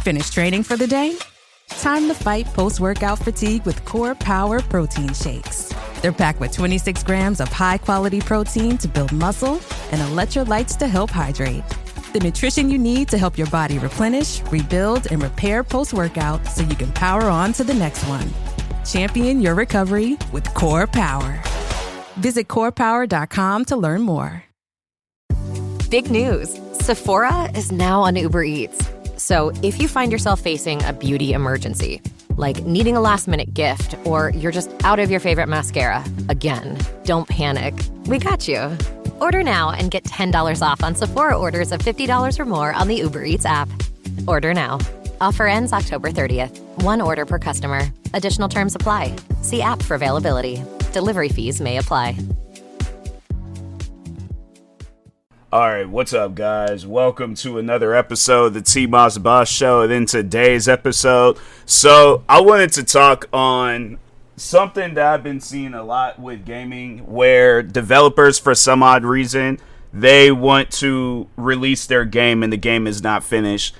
Finish training for the day? Time to fight post-workout fatigue with Core Power Protein Shakes. They're packed with 26 grams of high-quality protein to build muscle and electrolytes to help hydrate. The nutrition you need to help your body replenish, rebuild, and repair post-workout so you can power on to the next one. Champion your recovery with Core Power. Visit corepower.com to learn more. Big news. Sephora is now on Uber Eats. So if you find yourself facing a beauty emergency, like needing a last-minute gift, or you're just out of your favorite mascara, again, don't panic. We got you. Order now and get $10 off on Sephora orders of $50 or more on the Uber Eats app. Order now. Offer ends October 30th. One order per customer. Additional terms apply. See app for availability. Delivery fees may apply. Alright, what's up, guys? Welcome to another episode of the TMossBoss Show. And in today's episode, so I wanted to talk on something that I've been seeing a lot with gaming, where developers, for some odd reason, they want to release their game and the game is not finished.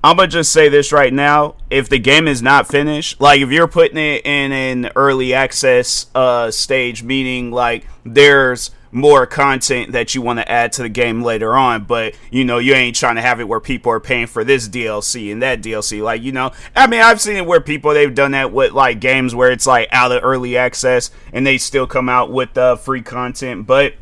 I'm going to just say this right now. If the game is not finished, like if you're putting it in an early access stage, meaning like there's more content that you want to add to the game later on, but you know, you ain't trying to have it where people are paying for this DLC and that DLC. Like, you know, I mean, I've seen it where people, they've done that with like games where it's like out of early access and they still come out with free content. But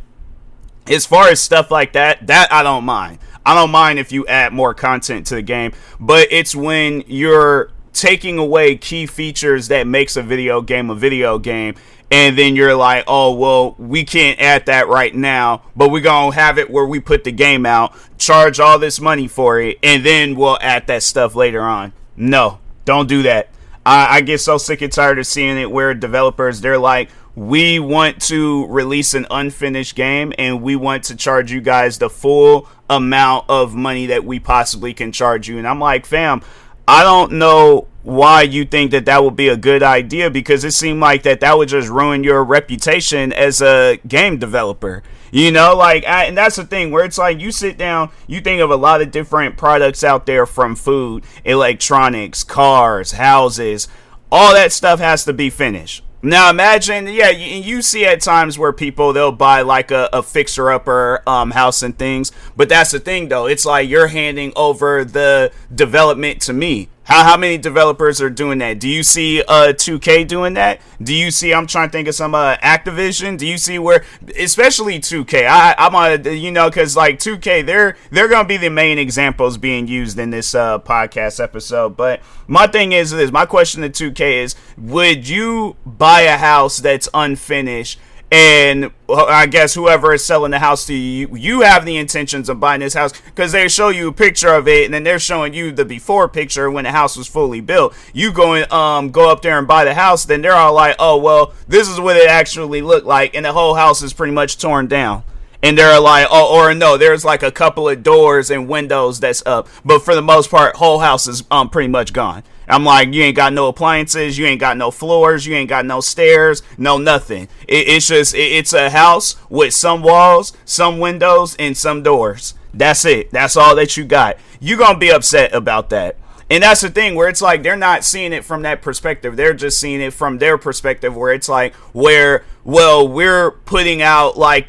as far as stuff like that I don't mind. I don't mind if you add more content to the game, but it's when you're taking away key features that makes a video game, and then you're like, oh, well, we can't add that right now, but we're going to have it where we put the game out, charge all this money for it, and then we'll add that stuff later on. No, don't do that. I get so sick and tired of seeing it where developers, they're like, we want to release an unfinished game and we want to charge you guys the full amount of money that we possibly can charge you. And I'm like, fam, I don't know why you think that would be a good idea, because it seemed like that would just ruin your reputation as a game developer. You know, like, and that's the thing where it's like you sit down, you think of a lot of different products out there, from food, electronics, cars, houses, all that stuff has to be finished. Now imagine, yeah, you see at times where people, they'll buy like a fixer-upper house and things, but that's the thing though, it's like you're handing over the development to me. How many developers are doing that? Do you see 2K doing that? Do you see, I'm trying to think of some Activision? Do you see where, especially 2K, I'm on, you know, because like 2K, they're going to be the main examples being used in this podcast episode. But my thing is this, my question to 2K is, would you buy a house that's unfinished? And I guess whoever is selling the house to you, you have the intentions of buying this house because they show you a picture of it, and then they're showing you the before picture when the house was fully built. You go up there and buy the house, then they're all like, oh, well, this is what it actually looked like, and the whole house is pretty much torn down. And they're like, oh, or no, there's like a couple of doors and windows that's up, but for the most part, whole house is pretty much gone. I'm like, you ain't got no appliances, you ain't got no floors, you ain't got no stairs, no nothing. It's a house with some walls, some windows, and some doors. That's it. That's all that you got. You're going to be upset about that. And that's the thing where it's like they're not seeing it from that perspective. They're just seeing it from their perspective where it's like, where, well, we're putting out like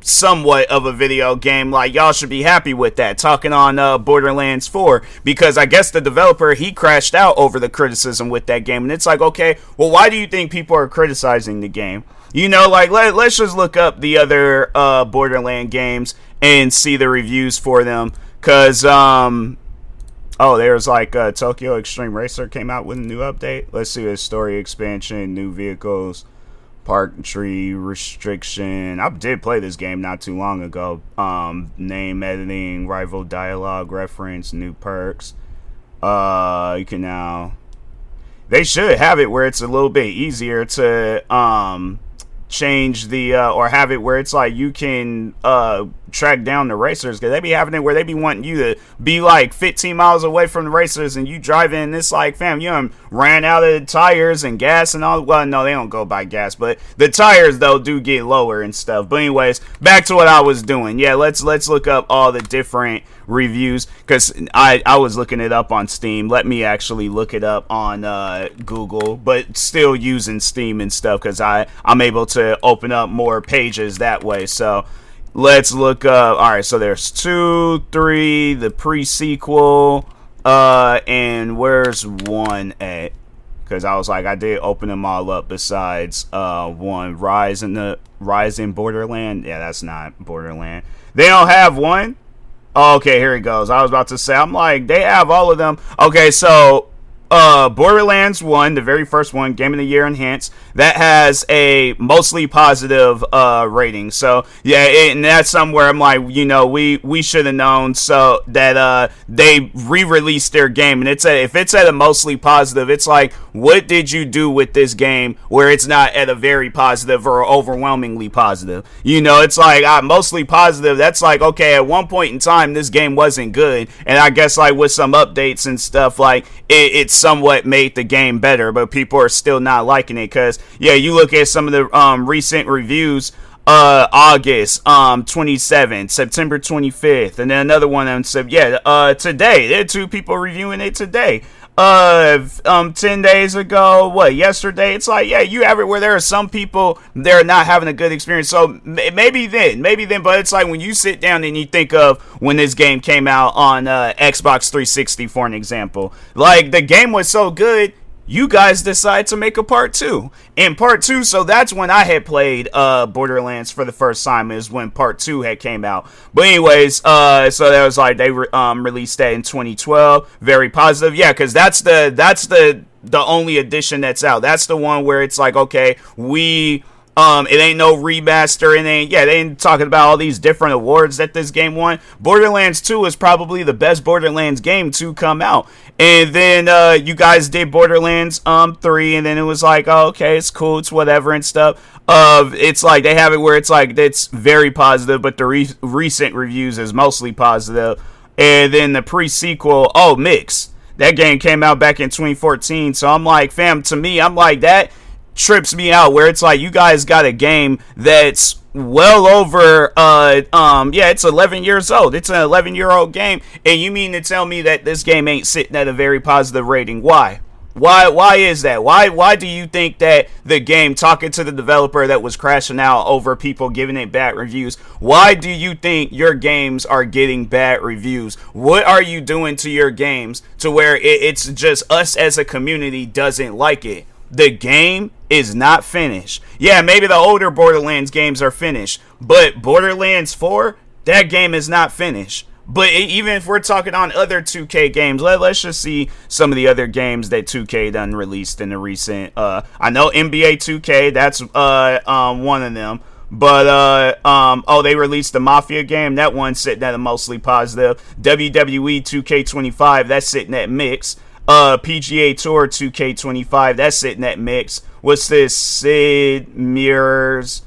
somewhat of a video game. Like, y'all should be happy with that. Talking on Borderlands 4, because I guess the developer, he crashed out over the criticism with that game. And it's like, okay, well, why do you think people are criticizing the game? You know, like, let's just look up the other Borderland games and see the reviews for them. Because, oh, there's like Tokyo Extreme Racer came out with a new update. Let's see, a story expansion, new vehicles, park tree restriction. I did play this game not too long ago. Name editing, rival dialogue reference, new perks. You can now. They should have it where it's a little bit easier to change the or have it where it's like you can track down the racers, because they be having it where they be wanting you to be like 15 miles away from the racers, and you driving, and it's like, fam, you ran out of the tires and gas and all. Well, no, they don't go by gas, but the tires though do get lower and stuff. But anyways, back to what I was doing. Yeah, let's look up all the different reviews, because I was looking it up on Steam. Let me actually look it up on Google, but still using Steam and stuff, because I'm able to open up more pages that way. So let's look up. All right, so there's 2, 3, the pre-sequel, and where's 1 at? Because I was like, I did open them all up besides 1, Rise in Borderland. Yeah, that's not Borderland. They don't have 1. Okay, here it goes. I was about to say, I'm like, they have all of them. Okay, so Borderlands 1, the very first one, Game of the Year Enhanced, that has a mostly positive rating. So yeah, and that's somewhere I'm like, we should have known, so that they re-released their game, and if it's at a mostly positive, it's like, what did you do with this game where it's not at a very positive or overwhelmingly positive? It's like, mostly positive, that's like, okay, at one point in time this game wasn't good, and I guess like with some updates and stuff, like it's somewhat made the game better, but people are still not liking it. Because yeah, you look at some of the recent reviews, August 27th, September 25th, and then another one on today. There are 2 people reviewing it today. 10 days ago, yesterday. It's like, yeah, you have it where there are some people they're not having a good experience. So maybe then, but it's like when you sit down and you think of when this game came out on Xbox 360, for an example, like the game was so good, you guys decide to make a part 2. And part 2, so that's when I had played Borderlands for the first time, is when part 2 had came out. But anyways, so that was like, they released that in 2012. Very positive. Yeah, because that's the only edition that's out. That's the one where it's like, okay, it ain't no remaster, they ain't talking about all these different awards that this game won. Borderlands 2 is probably the best Borderlands game to come out. And then you guys did Borderlands 3, and then it was like, oh, okay, it's cool, it's whatever and stuff. It's like they have it where it's like it's very positive, but the recent reviews is mostly positive. And then the pre-sequel, mixed. That game came out back in 2014, so I'm like, fam, to me, I'm like, that trips me out, where it's like, you guys got a game that's well over it's 11 years old. It's an 11-year-old game, and you mean to tell me that this game ain't sitting at a very positive rating? Why is that? Why do you think that the game, talking to the developer that was crashing out over people giving it bad reviews, why do you think your games are getting bad reviews? What are you doing to your games to where it's just us as a community doesn't like it? The game is not finished. Yeah, maybe the older Borderlands games are finished, but Borderlands 4, that game is not finished. But even if we're talking on other 2K games, let's just see some of the other games that 2K done released in the recent. I know NBA 2K, that's one of them. But they released the Mafia game. That one's sitting at a mostly positive. WWE 2K25, that's sitting at mixed. PGA Tour 2K25, that's sitting at mix. What's this? Sid Meier's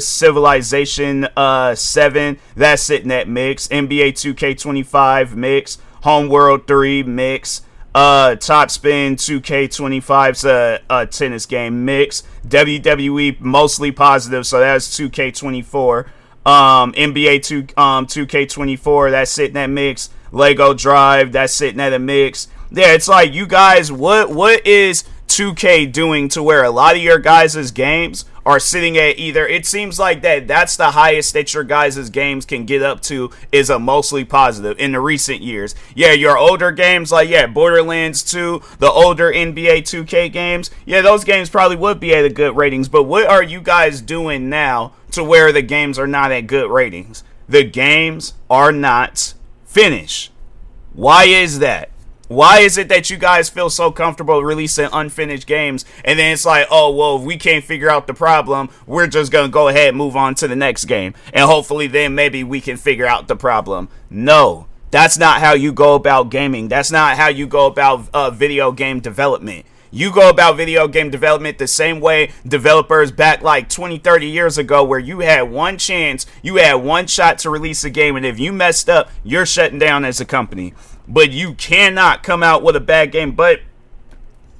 Civilization 7, that's sitting at mix. NBA 2K25 mix. Homeworld 3 mix. Top Spin 2K25's a tennis game mix. WWE mostly positive, so that's 2K24. NBA 2K24, that's sitting at mix. Lego Drive, that's sitting at a mix. Yeah, it's like, you guys, what is 2K doing to where a lot of your guys' games are sitting at either, it seems like that's the highest that your guys' games can get up to, is a mostly positive in the recent years. Yeah, your older games like, Borderlands 2, the older NBA 2K games, those games probably would be at a good ratings, but what are you guys doing now to where the games are not at good ratings? The games are not finished. Why is that? Why is it that you guys feel so comfortable releasing unfinished games, and then it's like, oh, well, if we can't figure out the problem, we're just going to go ahead and move on to the next game, and hopefully then maybe we can figure out the problem? No, that's not how you go about gaming. That's not how you go about video game development. You go about video game development the same way developers back like 20, 30 years ago, where you had one chance, you had one shot to release a game, and if you messed up, you're shutting down as a company. But you cannot come out with a bad game. But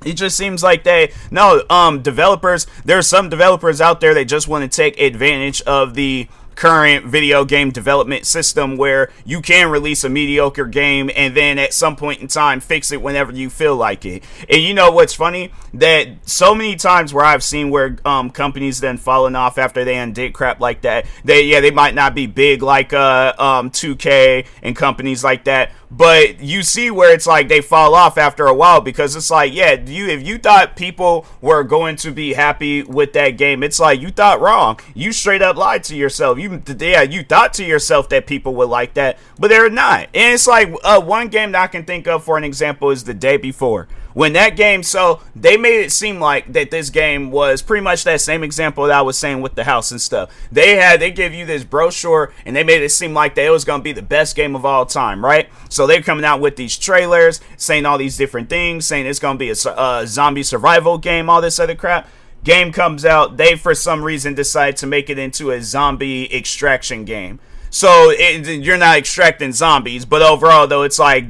it just seems like developers, there are some developers out there that just want to take advantage of the current video game development system, where you can release a mediocre game and then at some point in time fix it whenever you feel like it. And you know what's funny? That so many times where I've seen where companies then falling off after they undid crap like that, they might not be big like 2K and companies like that, but you see where it's like they fall off after a while, because it's like, if you thought people were going to be happy with that game, it's like you thought wrong. You straight up lied to yourself. You thought to yourself that people would like that, but they're not. And it's like one game that I can think of for an example is The Day Before. When that game, so they made it seem like that this game was pretty much that same example that I was saying with the house and stuff. They give you this brochure and they made it seem like that it was going to be the best game of all time, right? So they're coming out with these trailers, saying all these different things, saying it's going to be a zombie survival game, all this other crap. Game comes out, they for some reason decide to make it into a zombie extraction game. So you're not extracting zombies, but overall though, it's like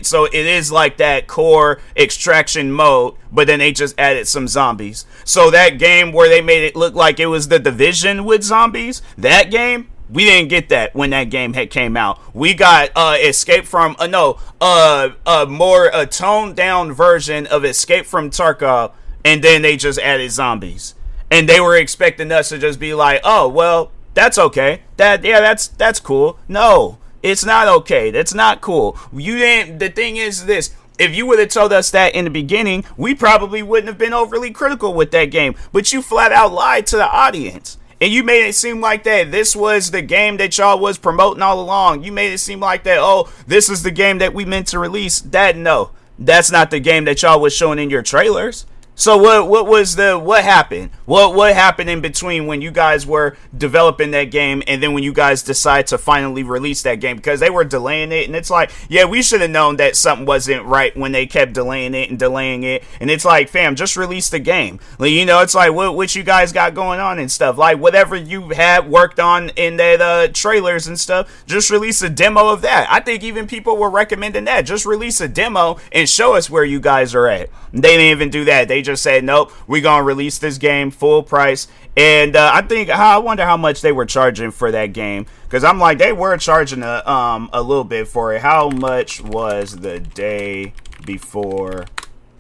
so it is like that core extraction mode, but then they just added some zombies. So that game where they made it look like it was The Division with zombies, that game, we didn't get that when that game had came out. We got Escape from a more toned down version of Escape from Tarkov, and then they just added zombies, and they were expecting us to just be like, oh well, that's okay. That's cool. No, it's not okay. That's not cool. You didn't. The thing is this. If you would have told us that in the beginning, we probably wouldn't have been overly critical with that game. But you flat out lied to the audience. And you made it seem like that this was the game that y'all was promoting all along. You made it seem like that, oh, this is the game that we meant to release. No, that's not the game that y'all was showing in your trailers. So what happened? What happened in between when you guys were developing that game and then when you guys decide to finally release that game? Because they were delaying it, and it's like, yeah, we should have known that something wasn't right when they kept delaying it. And it's like, fam, just release the game. Like, you know, it's like what you guys got going on and stuff. Like whatever you had worked on in that trailers and stuff, just release a demo of that. I think even people were recommending that. Just release a demo and show us where you guys are at. They didn't even do that. They just said, nope, we're gonna release this game full price. And I wonder how much they were charging for that game, because I'm like, they were charging a little bit for it. How much was The Day Before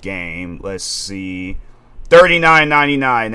game? Let's see, $39.99.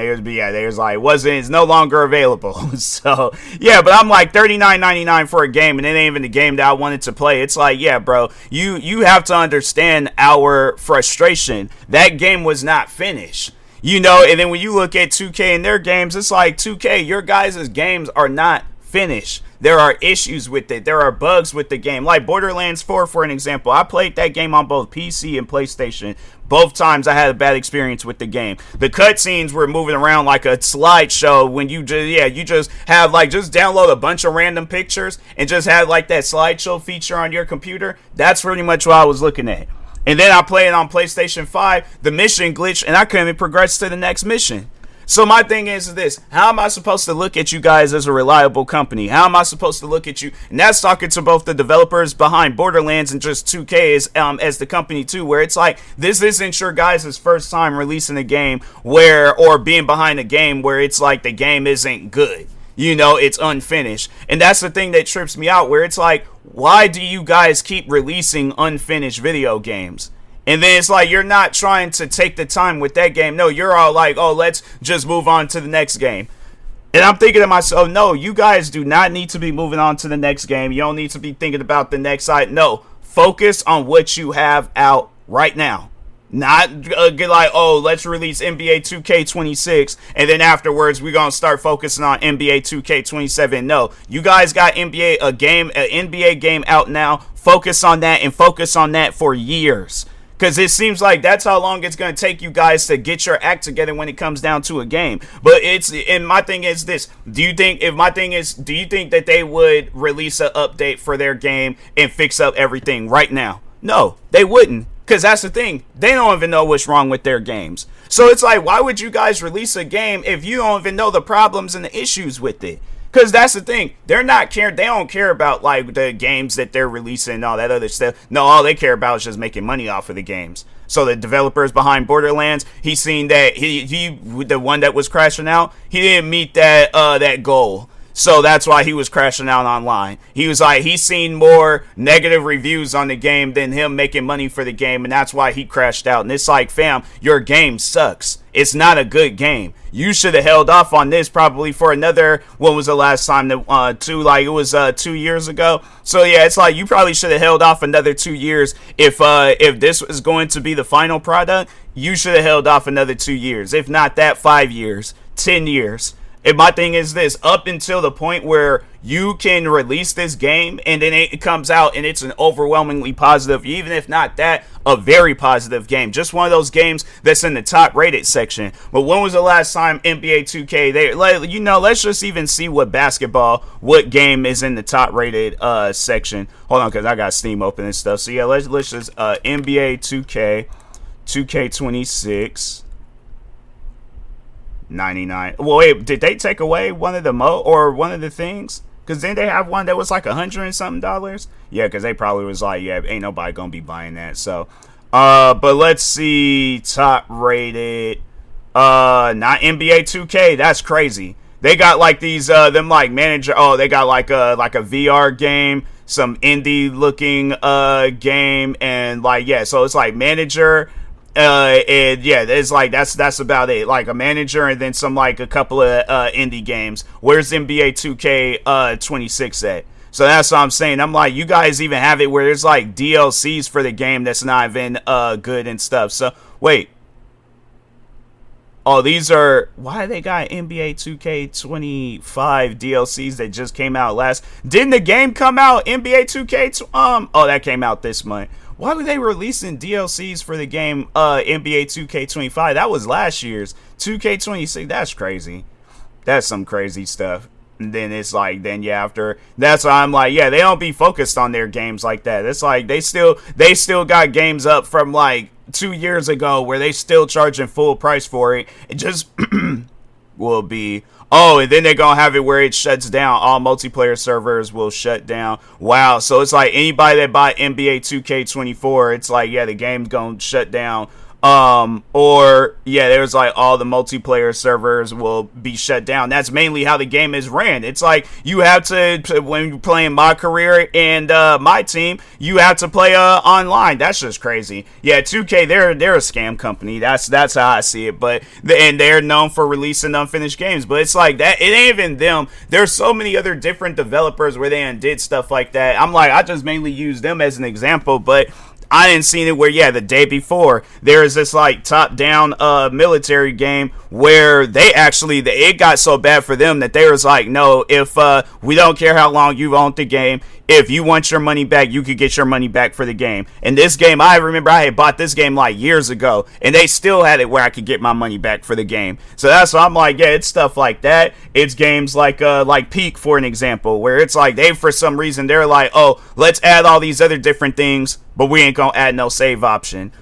They was like, it's no longer available. So yeah, but I'm like, $39.99 for a game, and it ain't even the game that I wanted to play. It's like, yeah, bro, you have to understand our frustration. That game was not finished. You know, and then when you look at 2K and their games, it's like, 2K, your guys' games are not finished. There are issues with it. There are bugs with the game. Like Borderlands 4, for an example. I played that game on both PC and PlayStation. Both times I had a bad experience with the game. The cutscenes were moving around like a slideshow when you just have like, just download a bunch of random pictures and just have like that slideshow feature on your computer. That's pretty much what I was looking at. And then I played it on PlayStation 5, the mission glitched, and I couldn't even progress to the next mission. So my thing is this: how am I supposed to look at you guys as a reliable company? How am I supposed to look at you? And that's talking to both the developers behind Borderlands and just 2K as the company too, where it's like, this isn't your guys' first time releasing a game or being behind a game where it's like the game isn't good. You know, it's unfinished. And that's the thing that trips me out, where it's like, why do you guys keep releasing unfinished video games? And then it's like, you're not trying to take the time with that game. No, you're all like, oh, let's just move on to the next game. And I'm thinking to myself, no, you guys do not need to be moving on to the next game. You don't need to be thinking about the next side. No, focus on what you have out right now. Not get like, oh, let's release NBA 2K26, and then afterwards we're gonna start focusing on NBA 2K27. No, you guys got an NBA game out now. Focus on that, and focus on that for years, because it seems like that's how long it's gonna take you guys to get your act together when it comes down to a game. But my thing is this: do you think that they would release an update for their game and fix up everything right now? No, they wouldn't. Because that's the thing. They don't even know what's wrong with their games. So it's like, why would you guys release a game if you don't even know the problems and the issues with it? Because that's the thing. They're not care. They don't care about like the games that they're releasing and all that other stuff. No, all they care about is just making money off of the games. So the developers behind Borderlands, he's seen that he the one that was crashing out, he didn't meet that goal. So that's why he was crashing out online. He was like, he's seen more negative reviews on the game than him making money for the game, and that's why he crashed out. And it's like, fam, your game sucks. It's not a good game. You should have held off on this probably for another, when was the last time that, it was 2 years ago. So yeah, it's like, you probably should have held off another 2 years. If this was going to be the final product, you should have held off another 2 years. If not that, 5 years, 10 years. And my thing is this, up until the point where you can release this game and then it comes out and it's an overwhelmingly positive, even if not that, a very positive game. Just one of those games that's in the top rated section. But when was the last time NBA 2K, let's just even see what game is in the top rated section. Hold on, because I got Steam open and stuff. So yeah, let's just NBA 2K, 2K26. 99. Well, wait, did they take away one of the things? Because then they have one that was like $100 and something. Yeah, because they probably was like, yeah, ain't nobody gonna be buying that. So, but let's see, top rated, not NBA 2K. That's crazy. They got like these, them like manager. Oh, they got like a VR game, some indie looking game, and like yeah. So it's like manager. And yeah, it's like that's about it. Like a manager and then some like a couple of indie games. Where's NBA 2K 26 at? So that's what I'm saying. I'm like, you guys even have it where there's like DLCs for the game that's not even good and stuff. So wait. Oh, these are why they got NBA 2K25 DLCs that just came out last. Didn't the game come out NBA 2K? Oh, that came out this month. Why were they releasing DLCs for the game NBA 2K25? That was last year's 2K26. That's crazy. That's some crazy stuff. And then it's like, after that's why I'm like, yeah, they don't be focused on their games like that. It's like they still got games up from like 2 years ago where they still charging full price for it. It just will be. Oh, and then they're going to have it where it shuts down. All multiplayer servers will shut down. Wow. So it's like anybody that bought NBA 2K24, it's like, yeah, the game's going to shut down. Or yeah, there's like all the multiplayer servers will be shut down. That's mainly how the game is ran. It's like you have to, when you're playing my career and my team, you have to play online. That's just crazy. Yeah, 2K, they're a scam company. That's how I see it. But and they're known for releasing unfinished games. But it's like that. It ain't even them. There's so many other different developers where they did stuff like that. I'm like, I just mainly use them as an example, but I didn't see it where, yeah, the day before, there is this, like, top-down military game where it got so bad for them that they was like, no, if we don't care how long you've owned the game, if you want your money back, you could get your money back for the game. And this game, I remember I had bought this game, like, years ago, and they still had it where I could get my money back for the game. So that's why I'm like, yeah, it's stuff like that. It's games like Peak, for an example, where it's like, for some reason, they're like, oh, let's add all these other different things, but we ain't gonna add no save option.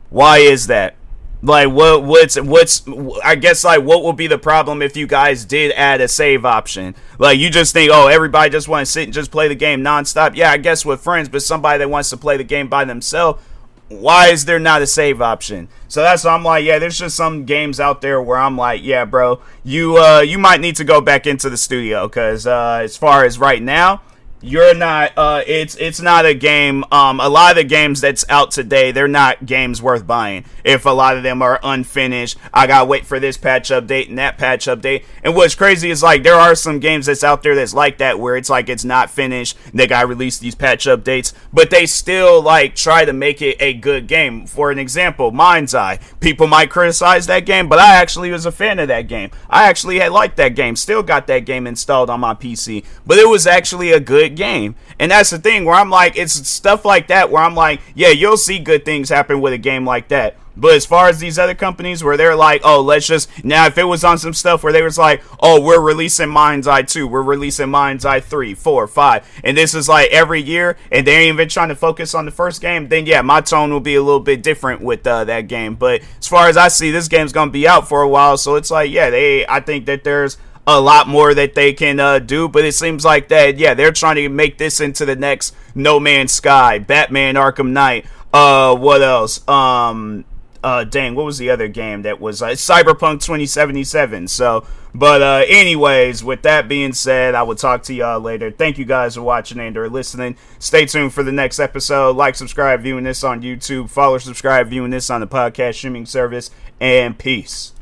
Why is that? Like, I guess, like, what would be the problem if you guys did add a save option? Like, you just think, oh, everybody just want to sit and just play the game nonstop. Yeah, I guess with friends, but somebody that wants to play the game by themselves, why is there not a save option? So that's why I'm like, yeah, there's just some games out there where I'm like, yeah, bro, you might need to go back into the studio, because as far as right now, you're not, it's not a game, a lot of the games that's out today, they're not games worth buying. If a lot of them are unfinished, I gotta wait for this patch update and that patch update. And what's crazy is, like, there are some games that's out there that's like that, where it's like it's not finished, they gotta release these patch updates, but they still, like, try to make it a good game. For an example, Mind's Eye. People might criticize that game, but I actually was a fan of that game. I actually had liked that game, still got that game installed on my PC, but it was actually a good game. And that's the thing where I'm like, it's stuff like that where I'm like, yeah, you'll see good things happen with a game like that, But as far as these other companies where they're like, oh, let's just, now if it was on some stuff where they was like, oh, we're releasing Mind's Eye 2, we're releasing Mind's Eye 3, 4, 5, and this is like every year, and they ain't even trying to focus on the first game, then yeah, my tone will be a little bit different with that game. But as far as I see, this game's going to be out for a while, so it's like, yeah, I think that there's a lot more that they can do, but it seems like that, yeah, they're trying to make this into the next No Man's Sky, Batman Arkham Knight, what else, dang, what was the other game that was Cyberpunk 2077? So, but anyways, with that being said, I will talk to y'all later. Thank you guys for watching and or listening. Stay tuned for the next episode. Like, subscribe, viewing this on YouTube. Follow, subscribe, viewing this on the podcast streaming service. And peace.